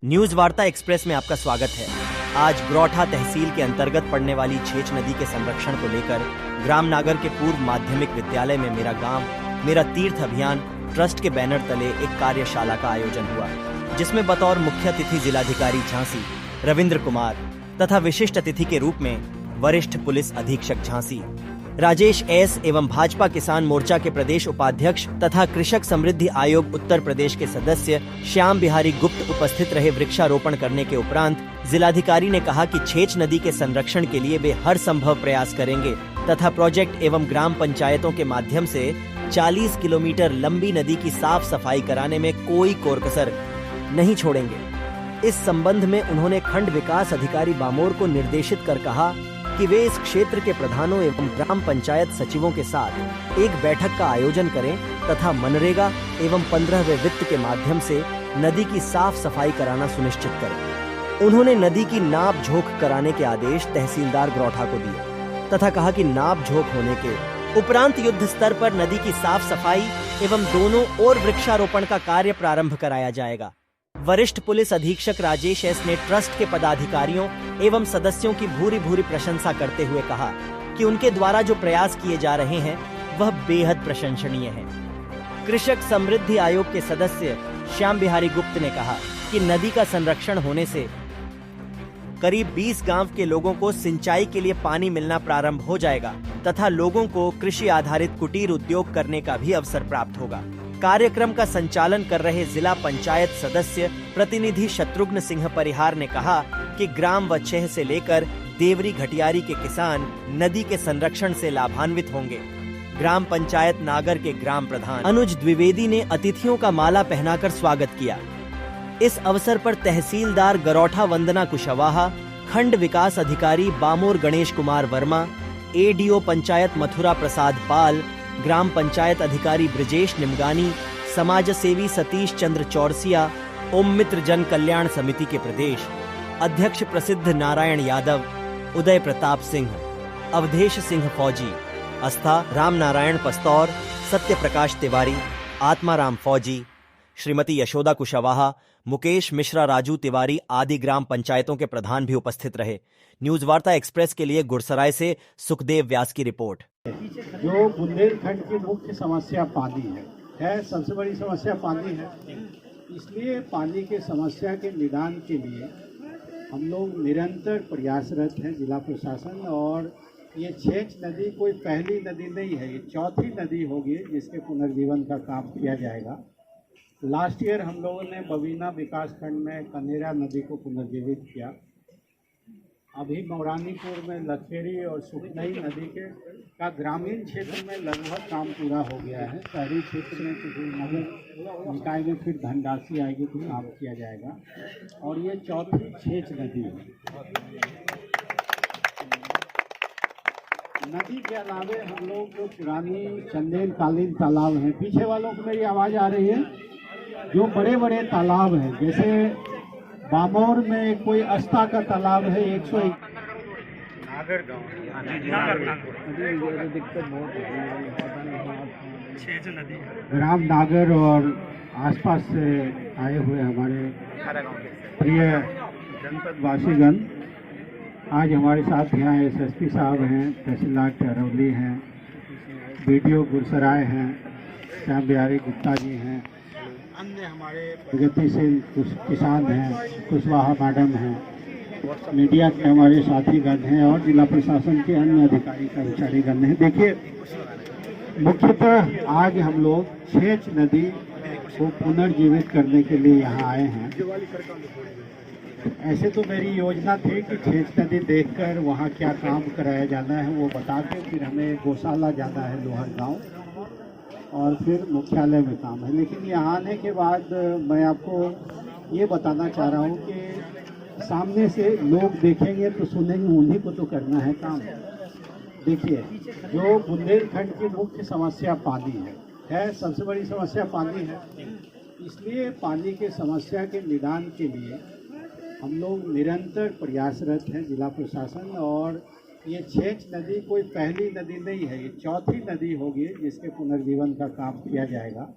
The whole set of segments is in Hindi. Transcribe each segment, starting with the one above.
न्यूज वार्ता एक्सप्रेस में आपका स्वागत है। आज ग्रोठा तहसील के अंतर्गत पड़ने वाली छेच नदी के संरक्षण को लेकर ग्राम नागर के पूर्व माध्यमिक विद्यालय में मेरा गांव मेरा तीर्थ अभियान ट्रस्ट के बैनर तले एक कार्यशाला का आयोजन हुआ, जिसमें बतौर मुख्य अतिथि जिलाधिकारी झांसी रविंद्र कुमार तथा विशिष्ट अतिथि के रूप में वरिष्ठ पुलिस अधीक्षक झांसी राजेश एस एवं भाजपा किसान मोर्चा के प्रदेश उपाध्यक्ष तथा कृषक समृद्धि आयोग उत्तर प्रदेश के सदस्य श्याम बिहारी गुप्त उपस्थित रहे। वृक्षारोपण करने के उपरांत जिलाधिकारी ने कहा कि छेच नदी के संरक्षण के लिए वे हर संभव प्रयास करेंगे तथा प्रोजेक्ट एवं ग्राम पंचायतों के माध्यम से 40 किलोमीटर लंबी नदी की साफ सफाई कराने में कोई कोरकसर नहीं छोड़ेंगे। इस संबंध में उन्होंने खंड विकास अधिकारी बामोर को निर्देशित कर कहा कि वे इस क्षेत्र के प्रधानों एवं ग्राम पंचायत सचिवों के साथ एक बैठक का आयोजन करें तथा मनरेगा एवं 15वें वित्त के माध्यम से नदी की साफ सफाई कराना सुनिश्चित करें। उन्होंने नदी की नाप झोंक कराने के आदेश तहसीलदार ग्रोठा को दिए तथा कहा कि नाप झोंक होने के उपरांत युद्ध स्तर पर नदी की साफ सफाई एवं दोनों ओर वृक्षारोपण का कार्य प्रारंभ कराया जाएगा। वरिष्ठ पुलिस अधीक्षक राजेश एस ने ट्रस्ट के पदाधिकारियों एवं सदस्यों की भूरी भूरी प्रशंसा करते हुए कहा कि उनके द्वारा जो प्रयास किए जा रहे हैं वह बेहद प्रशंसनीय है। कृषक समृद्धि आयोग के सदस्य श्याम बिहारी गुप्त ने कहा कि नदी का संरक्षण होने से करीब 20 गांव के लोगों को सिंचाई के लिए पानी मिलना प्रारंभ हो जाएगा तथा लोगों को कृषि आधारित कुटीर उद्योग करने का भी अवसर प्राप्त होगा। कार्यक्रम का संचालन कर रहे जिला पंचायत सदस्य प्रतिनिधि शत्रुघ्न सिंह परिहार ने कहा कि ग्राम वच्छेह से लेकर देवरी घटियारी के किसान नदी के संरक्षण से लाभान्वित होंगे। ग्राम पंचायत नागर के ग्राम प्रधान अनुज द्विवेदी ने अतिथियों का माला पहनाकर स्वागत किया। इस अवसर पर तहसीलदार गरोठा वंदना कुशवाहा, खंड विकास अधिकारी बामोर गणेश कुमार वर्मा, एडीओ पंचायत मथुरा प्रसाद पाल, ग्राम पंचायत अधिकारी ब्रजेश निमगानी, समाज सेवी सतीश चंद्र चौरसिया, ओम मित्र जन कल्याण समिति के प्रदेश अध्यक्ष प्रसिद्ध नारायण यादव, उदय प्रताप सिंह, अवधेश सिंह फौजी, आस्था राम नारायण पस्तौर, सत्य प्रकाश तिवारी, आत्माराम फौजी, श्रीमती यशोदा कुशवाहा, मुकेश मिश्रा, राजू तिवारी आदि ग्राम पंचायतों के प्रधान भी उपस्थित रहे। न्यूज वार्ता एक्सप्रेस के लिए गुड़सराय से सुखदेव व्यास की रिपोर्ट। जो बुंदेलखंड की मुख्य समस्या पानी है, सबसे बड़ी समस्या पानी है। इसलिए पानी के समस्या के निदान के लिए हम लोग निरंतर प्रयासरत हैं जिला प्रशासन। और ये छेच नदी कोई पहली नदी नहीं है, ये चौथी नदी होगी जिसके पुनर्जीवन का काम किया जाएगा। लास्ट ईयर हम लोगों ने बबीना विकास खंड में कनेरा नदी को पुनर्जीवित किया। अभी मौरानीपुर में लखेरी और सुखनई नदी का ग्रामीण क्षेत्र में लगभग काम पूरा हो गया है। शहरी क्षेत्र में किसी नगर निकाय में फिर धनराशि आएगी तो काम किया जाएगा। और ये चौथी छेच नदी है। नदी के अलावे हम लोग जो पुरानी चंदेलकालीन तालाब हैं, पीछे वालों को मेरी आवाज़ आ रही है, जो बड़े बड़े तालाब हैं, जैसे बामोर में कोई आस्था का तालाब है 101 नागर गाँव दिक्कत बहुत ग्राम नागर और आसपास से आए हुए हमारे प्रिय जनपद वासीगण आज हमारे साथ यहाँ एसएसपी साहब हैं, तहसीलदार चरौली हैं, बीडीओ गुड़सराय हैं, श्याम बिहारी गुप्ता जी हैं, अन्य हमारे प्रगतिशील किसान हैं, कुशवाहा मैडम हैं, मीडिया के हमारे साथीगण हैं और जिला प्रशासन के अन्य अधिकारी कर्मचारीगण हैं। देखिए, मुख्यतः आज हम लोग छेच नदी को पुनर्जीवित करने के लिए यहाँ आए हैं। ऐसे तो मेरी योजना थी कि छेच नदी देखकर वहाँ क्या काम कराया जाना है वो बता के फिर हमें गौशाला जाना है लोहर गाँव और फिर मुख्यालय में काम है। लेकिन यहाँ आने के बाद मैं आपको ये बताना चाह रहा हूँ कि सामने से लोग देखेंगे तो सुनेंगे, उन्हीं को तो करना है काम। देखिए, जो बुंदेलखंड की मुख्य समस्या पानी है, सबसे बड़ी समस्या पानी है। इसलिए पानी के समस्या के निदान के लिए हम लोग निरंतर प्रयासरत हैं जिला प्रशासन। और ये छेच नदी कोई पहली नदी नहीं है, ये चौथी नदी होगी जिसके पुनर्जीवन का काम किया जाएगा।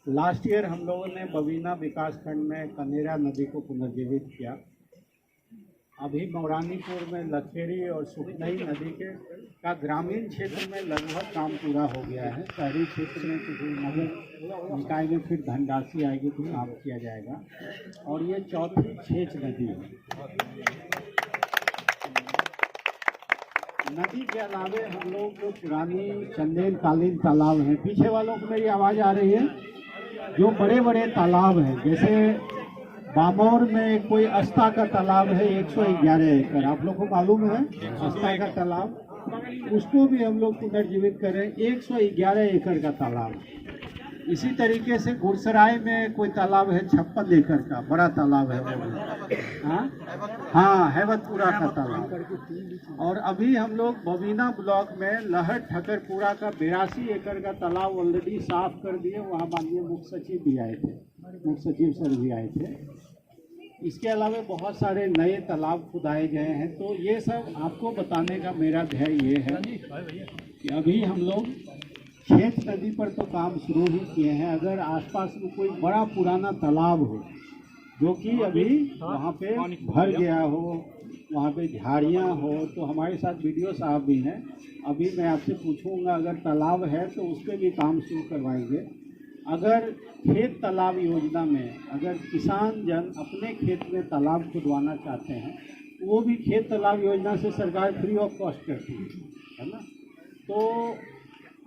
लास्ट ईयर हम लोगों ने बबीना विकासखंड में कनेरा नदी को पुनर्जीवित किया। अभी मौरानीपुर में लखेरी और सुखनई नदी का ग्रामीण क्षेत्र में लगभग काम पूरा हो गया है। शहरी क्षेत्र में किसी नगर निकाय में फिर धनराशि आएगी तो काम किया जाएगा। और ये चौथी छेच नदी है। नदी के अलावे हम लोग जो पुरानी चंदेलकालीन तालाब हैं, पीछे वालों को मेरी आवाज़ आ रही है, जो बड़े बड़े तालाब हैं, जैसे बामौर में कोई अस्ता का तालाब है 111 एकड़, आप लोग को मालूम है अस्ता का तालाब, उसको भी हम लोग पुनर्जीवित करें, 111 एकड़ का तालाब। इसी तरीके से गुरसराय में कोई तालाब है 56 एकड़ का, बड़ा तालाब है वो। हाँ, हैवतपुरा का तालाब। और अभी हम लोग बबीना ब्लॉक में लहर ठकरपुरा का 82 एकड़ का तालाब ऑलरेडी साफ कर दिए। वहाँ माननीय मुख्य सचिव भी आए थे, मुख्य सचिव सर भी आए थे। इसके अलावा बहुत सारे नए तालाब खुदाए गए हैं। तो ये सब आपको बताने का मेरा ध्येय ये है कि अभी हम लोग छेच नदी पर तो काम शुरू ही किए हैं। अगर आसपास में कोई बड़ा पुराना तालाब हो जो कि अभी वहाँ पे भर गया हो, वहाँ पे झाड़ियाँ हो, तो हमारे साथ वीडियो साहब भी हैं। अभी मैं आपसे पूछूंगा, अगर तालाब है तो उस पर भी काम शुरू करवाएंगे। अगर खेत तालाब योजना में अगर किसान जन अपने खेत में तालाब खुदवाना चाहते हैं, वो भी खेत तालाब योजना से सरकार फ्री ऑफ कॉस्ट करती है ना। तो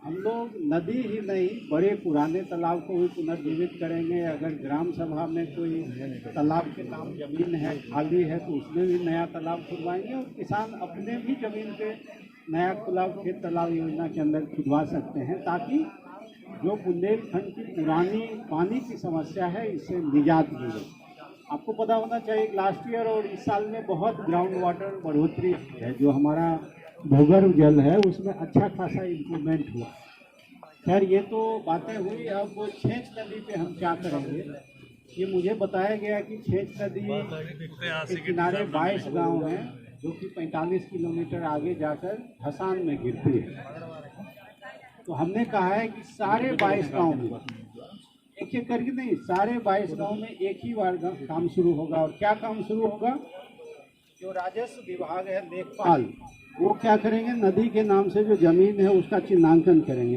हम लोग नदी ही नहीं, बड़े पुराने तालाब को भी पुनर्जीवित करेंगे। अगर ग्राम सभा में कोई तालाब के नाम जमीन है खाली है तो उसमें भी नया तालाब खुदवाएंगे। और किसान अपने भी ज़मीन पे नया तालाब खेत तालाब योजना के अंदर खुदवा सकते हैं, ताकि जो बुंदेलखंड की पुरानी पानी की समस्या है इससे निजात मिले। आपको पता होना चाहिए लास्ट ईयर और इस साल में बहुत ग्राउंड वाटर बढ़ोतरी है, जो हमारा भूगर्भ जल है उसमें अच्छा खासा इम्प्रूवमेंट हुआ। खैर ये तो बातें हुई। अब वो छेच नदी पे हम क्या करेंगे, ये मुझे बताया गया कि छेच नदी के किनारे 22 गांव हैं जो कि 45 किलोमीटर आगे जाकर धसान में गिरती है। तो हमने कहा है कि सारे 22 गाँव में एक एक करके नहीं, सारे 22 गाँव में एक ही बार काम शुरू होगा। और क्या काम शुरू होगा, जो राजस्व विभाग है लेखपाल, वो क्या करेंगे, नदी के नाम से जो जमीन है उसका चिन्हांकन करेंगे,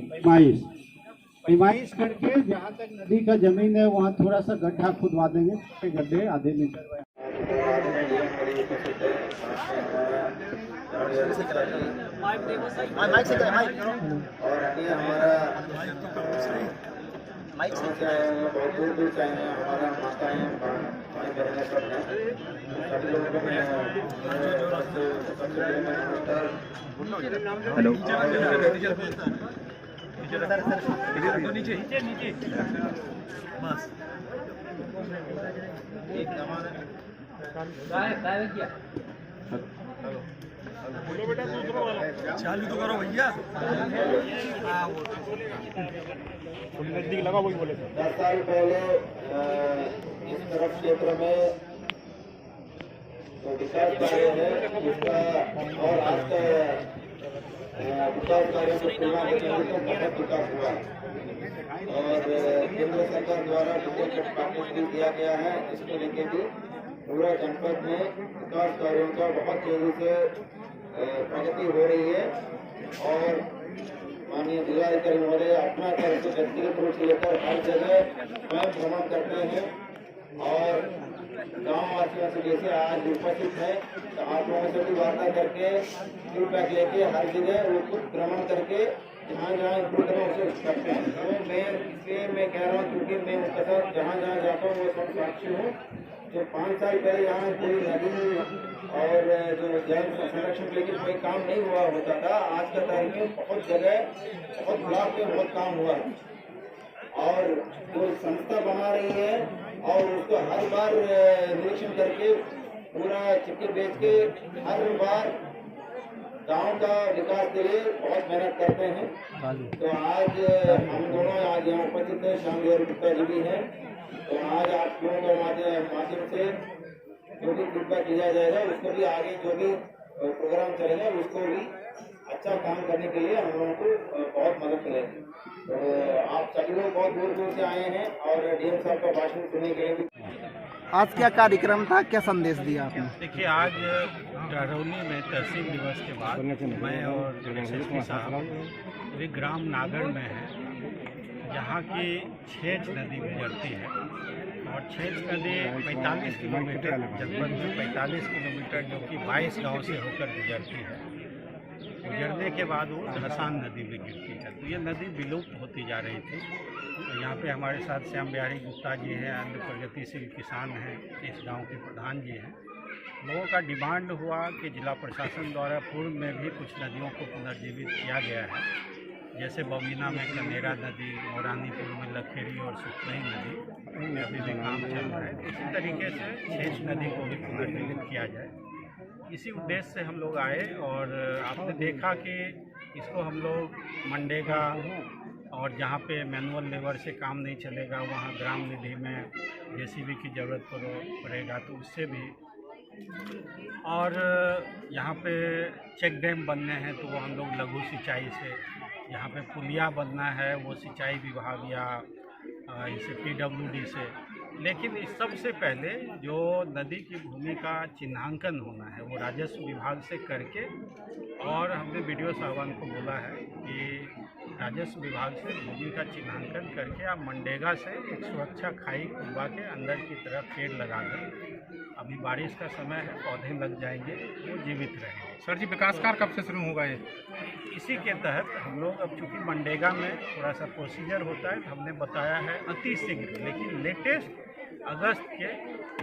पैमाइश करके जहाँ तक नदी का जमीन है वहाँ थोड़ा सा गड्ढा खुदवा देंगे, गड्ढे आधे मीटर। और हमारा माइक से क्या है, बहुत दूर दूर से आए हैं, हमारा माताएं भाई बहनें सब हैं, सभी लोगों को मैं हेलो नीचे नीचे नीचे बस एक किया बोलो बेटा, दूसरा वाला चालू तो करो भैया। नजदीक लगा वही बोले। 10 साल पहले इस तरफ क्षेत्र में तो विकास कार्य है जिसका, और आज का विकास कार्य को पूरा होने में तो बहुत विकास हुआ। और केंद्र सरकार द्वारा बजट पैकेज भी दिया गया है, इसको लेकर भी पूरा जनपद में विकास कार्यों का बहुत तेजी से प्रगति हो रही है। और माननीय जिलाधिकारी महोदय अपना तरफ से व्यक्तिगत रूप से लेकर हर जगह स्वयं भ्रमण करते हैं और गाँव वासियों से जैसे आज उपस्थित है तो आप लोगों से भी वार्ता करके फीडबैक लेके हर जगह वो खुद भ्रमण करके जहाँ जहाँ इम्प्रूव करना उसे करते हैं। तो मैं इसलिए मैं कह रहा हूँ क्योंकि मैं उनके साथ जहाँ जहाँ जाता हूँ वो सब साक्षी हूँ। जो 5 साल पहले यहाँ कोई नदी और जो जल संरक्षण के लिए कोई काम नहीं हुआ होता था, आज का तारीख में बहुत जगह बहुत ब्लॉक में बहुत काम हुआ और जो संस्था बना रही है और उसको हर बार निरीक्षण करके पूरा चिट्ठी बेच के हर बार गांव का विकास के लिए बहुत मेहनत करते हैं। तो आज हम दोनों आज यहाँ उपस्थित है, श्याम और गुप्ता जी भी हैं। तो आज आप लोगों के माध्यम से जो भी फीडबैक लिया जाएगा उसको भी आगे जो भी प्रोग्राम चलेगा उसको भी अच्छा काम करने के लिए हम लोगों को बहुत मदद मिलेगी। तो आप आप सभी लोग बहुत दूर दूर से आए हैं और डीएम साहब का भाषण सुनने के लिए भी। आज क्या कार्यक्रम था, क्या संदेश दिया आपने? देखिए, आज डरौनी में तहसील दिवस के बाद मैं और एसएसपी साहब अभी ग्राम नागर में हैं, जहाँ की छेच नदी गुजरती है और छेच नदी 45 किलोमीटर जनपद में 45 किलोमीटर जो कि 22 गांव से होकर गुजरती है। गुजरने के बाद वो धसान नदी में गिरती है, तो ये नदी विलुप्त होती जा रही थी। तो यहाँ पे हमारे साथ श्याम बिहारी गुप्ता जी हैं, अन्य प्रगतिशील किसान हैं, इस गांव के प्रधान जी हैं। लोगों का डिमांड हुआ कि जिला प्रशासन द्वारा पूर्व में भी कुछ नदियों को पुनर्जीवित किया गया है, जैसे बबीना में कनेरा नदी, मोरानीपुर में लखेरी और सुखमई नदी, अभी भी काम चल रहा है। इसी तरीके से छेच नदी को भी पुनर्जीवित किया जाए, इसी उद्देश्य से हम लोग आए। और आपने देखा कि इसको हम लोग मनरेगा और जहाँ पे मैनुअल लेबर से काम नहीं चलेगा वहाँ ग्राम निधि में जेसीबी की ज़रूरत पड़ेगा, तो उससे भी। और यहाँ पे चेक डैम बनने हैं तो वो हम लोग लघु सिंचाई से, यहाँ पे पुलिया बनना है वो सिंचाई विभाग या इसे PWD से। लेकिन इस सबसे पहले जो नदी की भूमि का चिन्हांकन होना है वो राजस्व विभाग से करके, और हमने वीडियो साहबान को बोला है कि राजस्व विभाग से भूमि का चिन्हांकन करके आप मनरेगा से एक सुरक्षा खाई खुलवा के अंदर की तरफ पेड़ लगा दें। अभी बारिश का समय है, पौधे लग जाएंगे, वो जीवित रहेंगे। सर जी, विकास कार्य कब से शुरू होगा ये? इसी के तहत हम लोग, अब चूँकि मनरेगा में थोड़ा सा प्रोसीजर होता है, हमने बताया है अति शीघ्र, लेकिन लेटेस्ट अगस्त के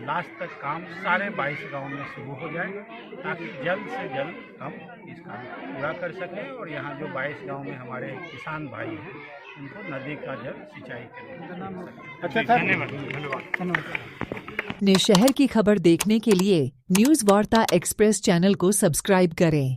लास्ट तक काम सारे 22 गाँव में शुरू हो जाए, ताकि जल्द से जल्द हम इस काम को पूरा कर सकें और यहाँ जो 22 गाँव में हमारे किसान भाई हैं उनको नदी का जल सिंचाई करें। अच्छा, धन्यवाद। अपने शहर की खबर देखने के लिए न्यूज़ वार्ता एक्सप्रेस चैनल को सब्सक्राइब करें।